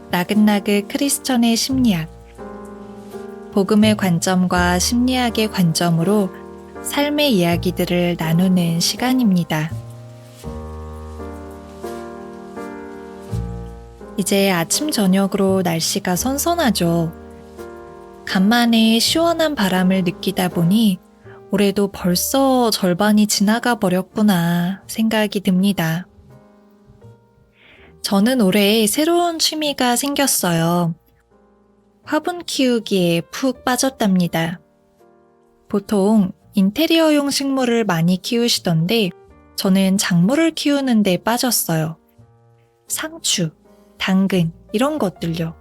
나긋나긋 크리스천의 심리학. 복음의 관점과 심리학의 관점으로 삶의 이야기들을 나누는 시간입니다. 이제 아침 저녁으로 날씨가 선선하죠. 간만에 시원한 바람을 느끼다 보니 올해도 벌써 절반이 지나가 버렸구나 생각이 듭니다. 저는 올해 새로운 취미가 생겼어요. 화분 키우기에 푹 빠졌답니다. 보통 인테리어용 식물을 많이 키우시던데 저는 작물을 키우는 데 빠졌어요. 상추, 당근 이런 것들요.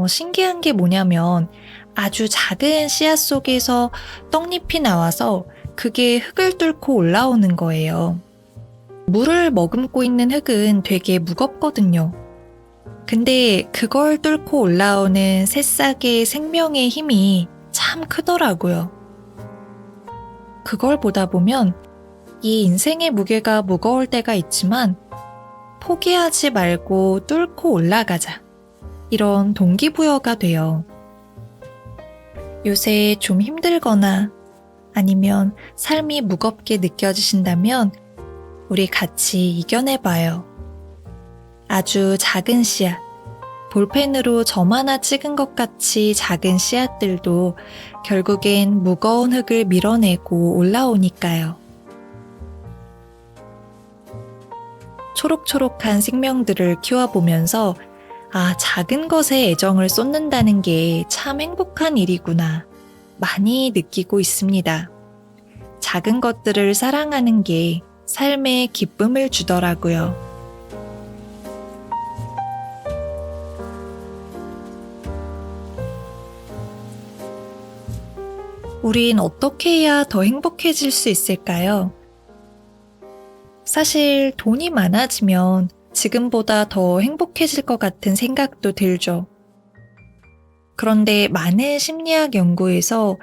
신기한 게 뭐냐면 아주 작은 씨앗 속에서 떡잎이 나와서 그게 흙을 뚫고 올라오는 거예요. 물을 머금고 있는 흙은 되게 무겁거든요. 근데 그걸 뚫고 올라오는 새싹의 생명의 힘이 참 크더라고요. 그걸 보다 보면 이 인생의 무게가 무거울 때가 있지만 포기하지 말고 뚫고 올라가자. 이런 동기부여가 돼요. 요새 좀 힘들거나 아니면 삶이 무겁게 느껴지신다면 우리 같이 이겨내봐요. 아주 작은 씨앗, 볼펜으로 점 하나 찍은 것 같이 작은 씨앗들도 결국엔 무거운 흙을 밀어내고 올라오니까요. 초록초록한 생명들을 키워보면서 작은 것에 애정을 쏟는다는 게 참 행복한 일이구나 많이 느끼고 있습니다. 작은 것들을 사랑하는 게 삶에 기쁨을 주더라고요. 우린 어떻게 해야 더 행복해질 수 있을까요? 사실 돈이 많아지면 지금보다 더 행복해질 것 같은 생각도 들죠. 그런데 많은 심리학 연구에서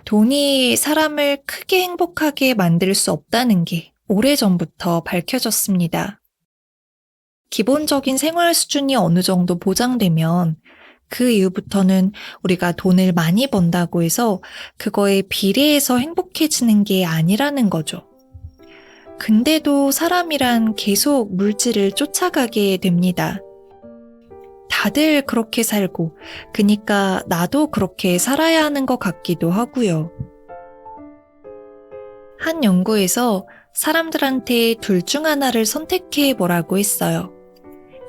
돈이 사람을 크게 행복하게 만들 수 없다는 게 오래전부터 밝혀졌습니다. 기본적인 생활 수준이 어느 정도 보장되면 그 이후부터는 우리가 돈을 많이 번다고 해서 그거에 비례해서 행복해지는 게 아니라는 거죠. 근데도 사람이란 계속 물질을 쫓아가게 됩니다. 다들 그렇게 살고, 그니까 나도 그렇게 살아야 하는 것 같기도 하고요. 한 연구에서 사람들한테 둘 중 하나를 선택해 보라고 했어요.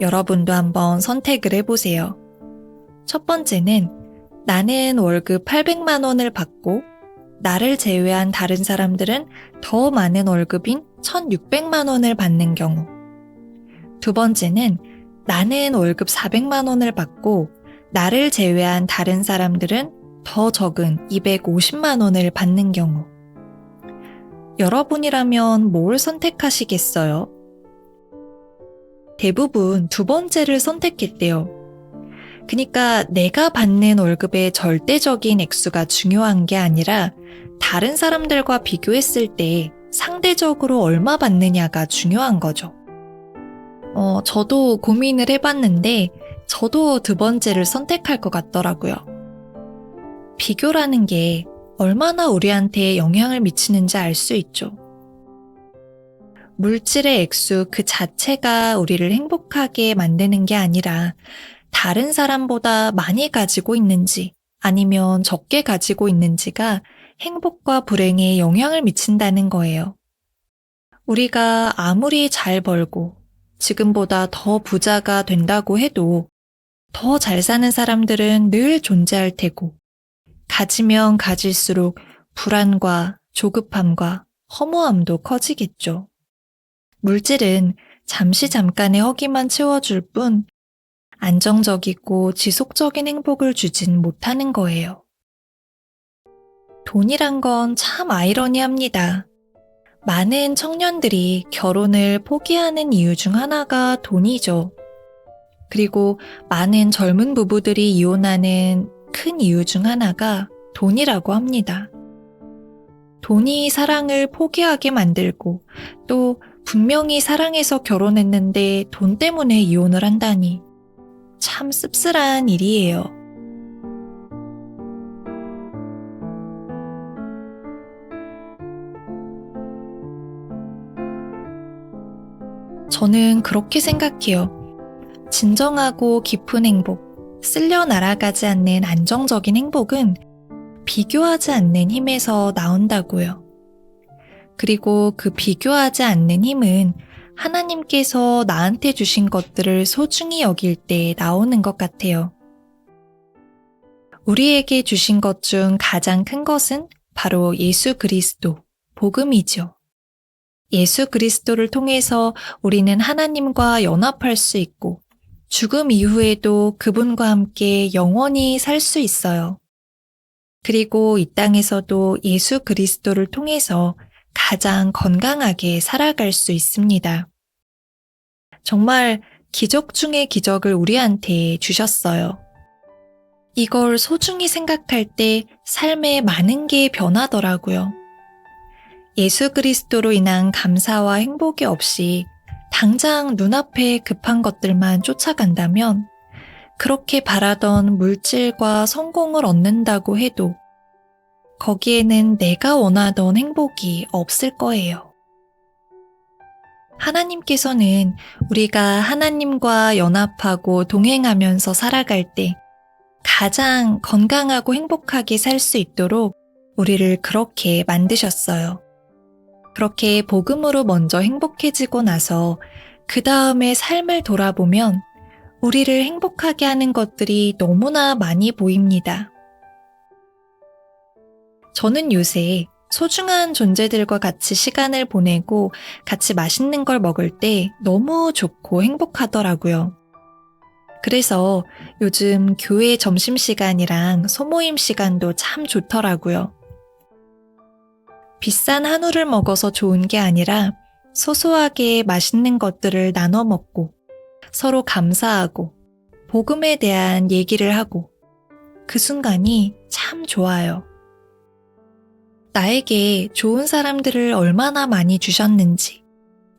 여러분도 한번 선택을 해보세요. 첫 번째는 나는 월급 800만 원을 받고 나를 제외한 다른 사람들은 더 많은 월급인 1,600만 원을 받는 경우. 두 번째는 나는 월급 400만 원을 받고 나를 제외한 다른 사람들은 더 적은 250만 원을 받는 경우. 여러분이라면 뭘 선택하시겠어요? 대부분 두 번째를 선택했대요. 그러니까 내가 받는 월급의 절대적인 액수가 중요한 게 아니라 다른 사람들과 비교했을 때 상대적으로 얼마 받느냐가 중요한 거죠. 저도 고민을 해봤는데 저도 두 번째를 선택할 것 같더라고요. 비교라는 게 얼마나 우리한테 영향을 미치는지 알 수 있죠. 물질의 액수 그 자체가 우리를 행복하게 만드는 게 아니라 다른 사람보다 많이 가지고 있는지 아니면 적게 가지고 있는지가 행복과 불행에 영향을 미친다는 거예요. 우리가 아무리 잘 벌고 지금보다 더 부자가 된다고 해도 더 잘 사는 사람들은 늘 존재할 테고 가지면 가질수록 불안과 조급함과 허무함도 커지겠죠. 물질은 잠깐의 허기만 채워줄 뿐 안정적이고 지속적인 행복을 주진 못하는 거예요. 돈이란 건 참 아이러니합니다. 많은 청년들이 결혼을 포기하는 이유 중 하나가 돈이죠. 그리고 많은 젊은 부부들이 이혼하는 큰 이유 중 하나가 돈이라고 합니다. 돈이 사랑을 포기하게 만들고 또 분명히 사랑해서 결혼했는데 돈 때문에 이혼을 한다니 참 씁쓸한 일이에요. 저는 그렇게 생각해요. 진정하고 깊은 행복, 쓸려 날아가지 않는 안정적인 행복은 비교하지 않는 힘에서 나온다고요. 그리고 그 비교하지 않는 힘은 하나님께서 나한테 주신 것들을 소중히 여길 때 나오는 것 같아요. 우리에게 주신 것 중 가장 큰 것은 바로 예수 그리스도, 복음이죠. 예수 그리스도를 통해서 우리는 하나님과 연합할 수 있고 죽음 이후에도 그분과 함께 영원히 살 수 있어요. 그리고 이 땅에서도 예수 그리스도를 통해서 가장 건강하게 살아갈 수 있습니다. 정말 기적 중의 기적을 우리한테 주셨어요. 이걸 소중히 생각할 때 삶에 많은 게 변하더라고요. 예수 그리스도로 인한 감사와 행복이 없이 당장 눈앞에 급한 것들만 쫓아간다면 그렇게 바라던 물질과 성공을 얻는다고 해도 거기에는 내가 원하던 행복이 없을 거예요. 하나님께서는 우리가 하나님과 연합하고 동행하면서 살아갈 때 가장 건강하고 행복하게 살 수 있도록 우리를 그렇게 만드셨어요. 그렇게 복음으로 먼저 행복해지고 나서 그 다음에 삶을 돌아보면 우리를 행복하게 하는 것들이 너무나 많이 보입니다. 저는 요새 소중한 존재들과 같이 시간을 보내고 같이 맛있는 걸 먹을 때 너무 좋고 행복하더라고요. 그래서 요즘 교회 점심시간이랑 소모임 시간도 참 좋더라고요. 비싼 한우를 먹어서 좋은 게 아니라 소소하게 맛있는 것들을 나눠 먹고 서로 감사하고 복음에 대한 얘기를 하고 그 순간이 참 좋아요. 나에게 좋은 사람들을 얼마나 많이 주셨는지,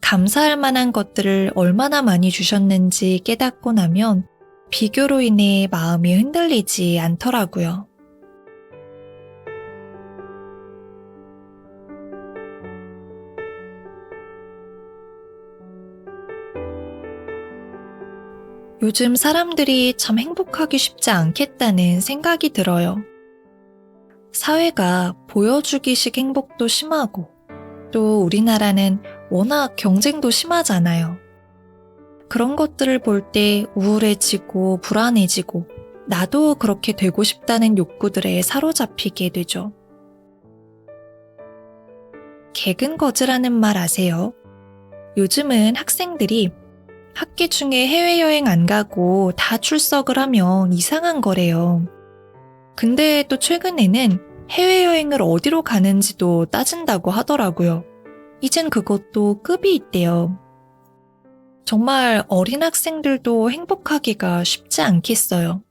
감사할 만한 것들을 얼마나 많이 주셨는지 깨닫고 나면 비교로 인해 마음이 흔들리지 않더라고요. 요즘 사람들이 참 행복하기 쉽지 않겠다는 생각이 들어요. 사회가 보여주기식 행복도 심하고 또 우리나라는 워낙 경쟁도 심하잖아요. 그런 것들을 볼 때 우울해지고 불안해지고 나도 그렇게 되고 싶다는 욕구들에 사로잡히게 되죠. 개근거지라는 말 아세요? 요즘은 학생들이 학기 중에 해외여행 안 가고 다 출석을 하면 이상한 거래요. 근데 또 최근에는 해외여행을 어디로 가는지도 따진다고 하더라고요. 이젠 그것도 급이 있대요. 정말 어린 학생들도 행복하기가 쉽지 않겠어요.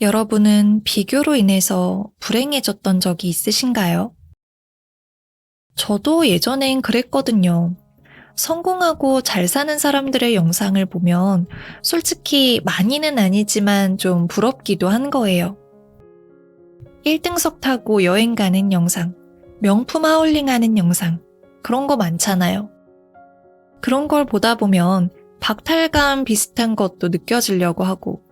여러분은 비교로 인해서 불행해졌던 적이 있으신가요? 저도 예전엔 그랬거든요. 성공하고 잘 사는 사람들의 영상을 보면 솔직히 많이는 아니지만 좀 부럽기도 한 거예요. 1등석 타고 여행 가는 영상, 명품 하울링하는 영상, 그런 거 많잖아요. 그런 걸 보다 보면 박탈감 비슷한 것도 느껴지려고 하고,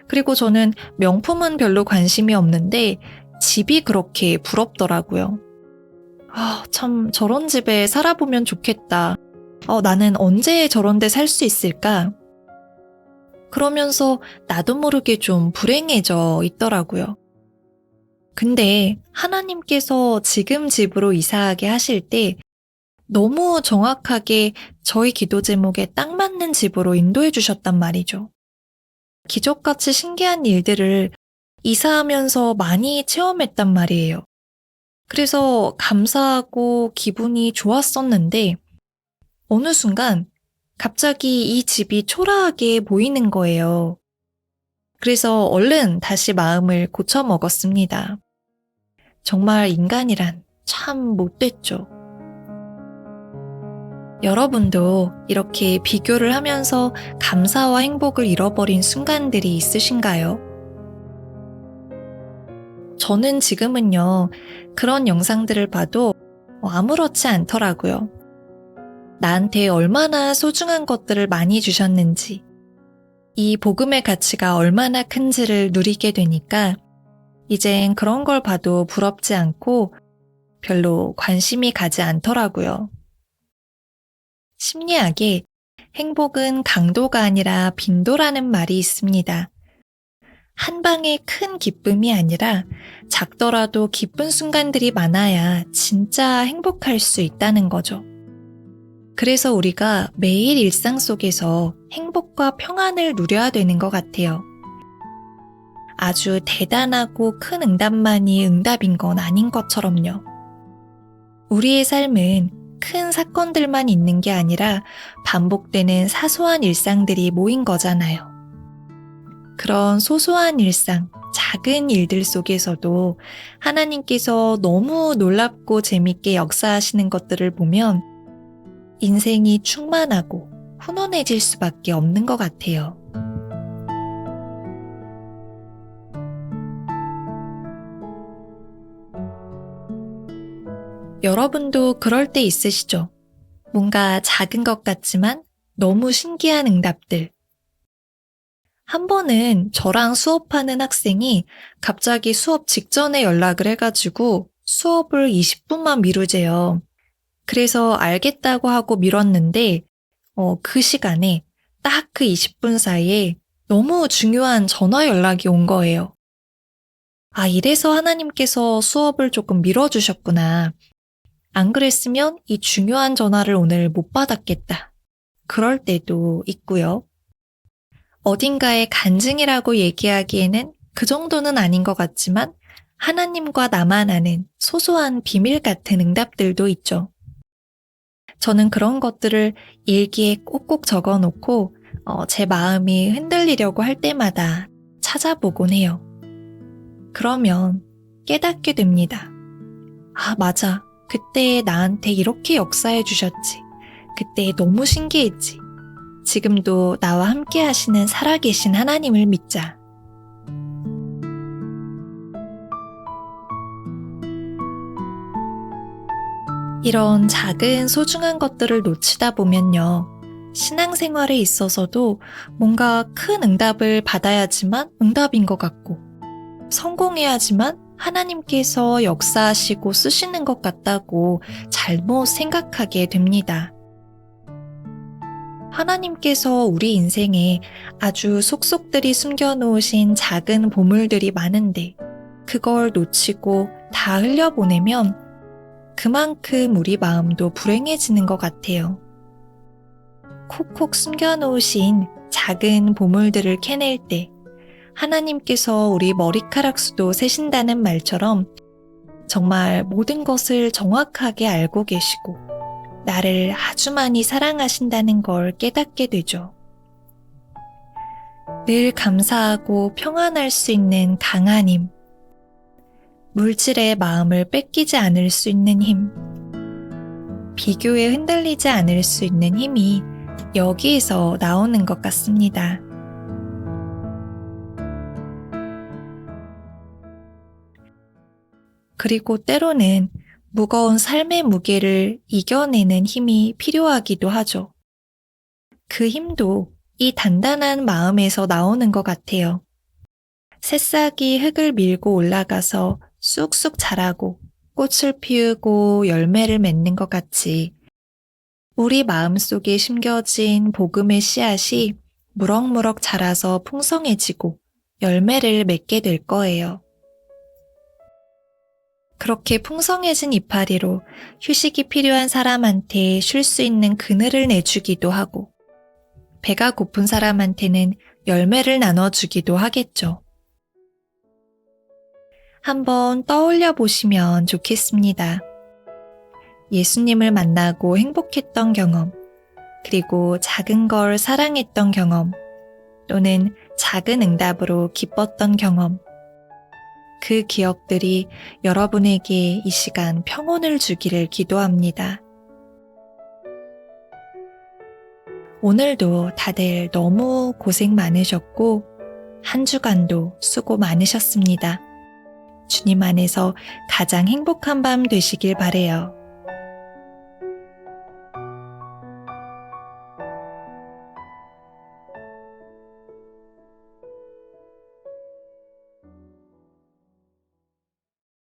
그리고 저는 명품은 별로 관심이 없는데 집이 그렇게 부럽더라고요. 참 저런 집에 살아보면 좋겠다. 나는 언제 저런 데 살 수 있을까? 그러면서 나도 모르게 좀 불행해져 있더라고요. 근데 하나님께서 지금 집으로 이사하게 하실 때 너무 정확하게 저희 기도 제목에 딱 맞는 집으로 인도해 주셨단 말이죠. 기적같이 신기한 일들을 이사하면서 많이 체험했단 말이에요. 그래서 감사하고 기분이 좋았었는데 어느 순간 갑자기 이 집이 초라하게 보이는 거예요. 그래서 얼른 다시 마음을 고쳐 먹었습니다. 정말 인간이란 참 못됐죠. 여러분도 이렇게 비교를 하면서 감사와 행복을 잃어버린 순간들이 있으신가요? 저는 지금은요, 그런 영상들을 봐도 아무렇지 않더라고요. 나한테 얼마나 소중한 것들을 많이 주셨는지, 이 복음의 가치가 얼마나 큰지를 누리게 되니까 이젠 그런 걸 봐도 부럽지 않고 별로 관심이 가지 않더라고요. 심리학에 행복은 강도가 아니라 빈도라는 말이 있습니다. 한 방에 큰 기쁨이 아니라 작더라도 기쁜 순간들이 많아야 진짜 행복할 수 있다는 거죠. 그래서 우리가 매일 일상 속에서 행복과 평안을 누려야 되는 것 같아요. 아주 대단하고 큰 응답만이 응답인 건 아닌 것처럼요. 우리의 삶은 큰 사건들만 있는 게 아니라 반복되는 사소한 일상들이 모인 거잖아요. 그런 소소한 일상, 작은 일들 속에서도 하나님께서 너무 놀랍고 재밌게 역사하시는 것들을 보면 인생이 충만하고 훈훈해질 수밖에 없는 것 같아요. 여러분도 그럴 때 있으시죠? 뭔가 작은 것 같지만 너무 신기한 응답들. 한 번은 저랑 수업하는 학생이 갑자기 수업 직전에 연락을 해가지고 수업을 20분만 미루재요. 그래서 알겠다고 하고 미뤘는데 그 시간에 딱 그 20분 사이에 너무 중요한 전화 연락이 온 거예요. 아, 이래서 하나님께서 수업을 조금 미뤄주셨구나. 안 그랬으면 이 중요한 전화를 오늘 못 받았겠다. 그럴 때도 있고요. 어딘가에 간증이라고 얘기하기에는 그 정도는 아닌 것 같지만 하나님과 나만 아는 소소한 비밀 같은 응답들도 있죠. 저는 그런 것들을 일기에 꼭꼭 적어놓고 제 마음이 흔들리려고 할 때마다 찾아보곤 해요. 그러면 깨닫게 됩니다. 아, 맞아. 그때 나한테 이렇게 역사해 주셨지. 그때 너무 신기했지. 지금도 나와 함께 하시는 살아계신 하나님을 믿자. 이런 작은 소중한 것들을 놓치다 보면요. 신앙생활에 있어서도 뭔가 큰 응답을 받아야지만 응답인 것 같고, 성공해야지만 하나님께서 역사하시고 쓰시는 것 같다고 잘못 생각하게 됩니다. 하나님께서 우리 인생에 아주 속속들이 숨겨놓으신 작은 보물들이 많은데 그걸 놓치고 다 흘려보내면 그만큼 우리 마음도 불행해지는 것 같아요. 콕콕 숨겨놓으신 작은 보물들을 캐낼 때 하나님께서 우리 머리카락 수도 세신다는 말처럼 정말 모든 것을 정확하게 알고 계시고 나를 아주 많이 사랑하신다는 걸 깨닫게 되죠. 늘 감사하고 평안할 수 있는 강한 힘, 물질의 마음을 뺏기지 않을 수 있는 힘, 비교에 흔들리지 않을 수 있는 힘이 여기에서 나오는 것 같습니다. 그리고 때로는 무거운 삶의 무게를 이겨내는 힘이 필요하기도 하죠. 그 힘도 이 단단한 마음에서 나오는 것 같아요. 새싹이 흙을 밀고 올라가서 쑥쑥 자라고 꽃을 피우고 열매를 맺는 것 같이 우리 마음속에 심겨진 복음의 씨앗이 무럭무럭 자라서 풍성해지고 열매를 맺게 될 거예요. 그렇게 풍성해진 이파리로 휴식이 필요한 사람한테 쉴 수 있는 그늘을 내주기도 하고 배가 고픈 사람한테는 열매를 나눠주기도 하겠죠. 한번 떠올려 보시면 좋겠습니다. 예수님을 만나고 행복했던 경험, 그리고 작은 걸 사랑했던 경험, 또는 작은 응답으로 기뻤던 경험, 그 기억들이 여러분에게 이 시간 평온을 주기를 기도합니다. 오늘도 다들 너무 고생 많으셨고, 한 주간도 수고 많으셨습니다. 주님 안에서 가장 행복한 밤 되시길 바래요.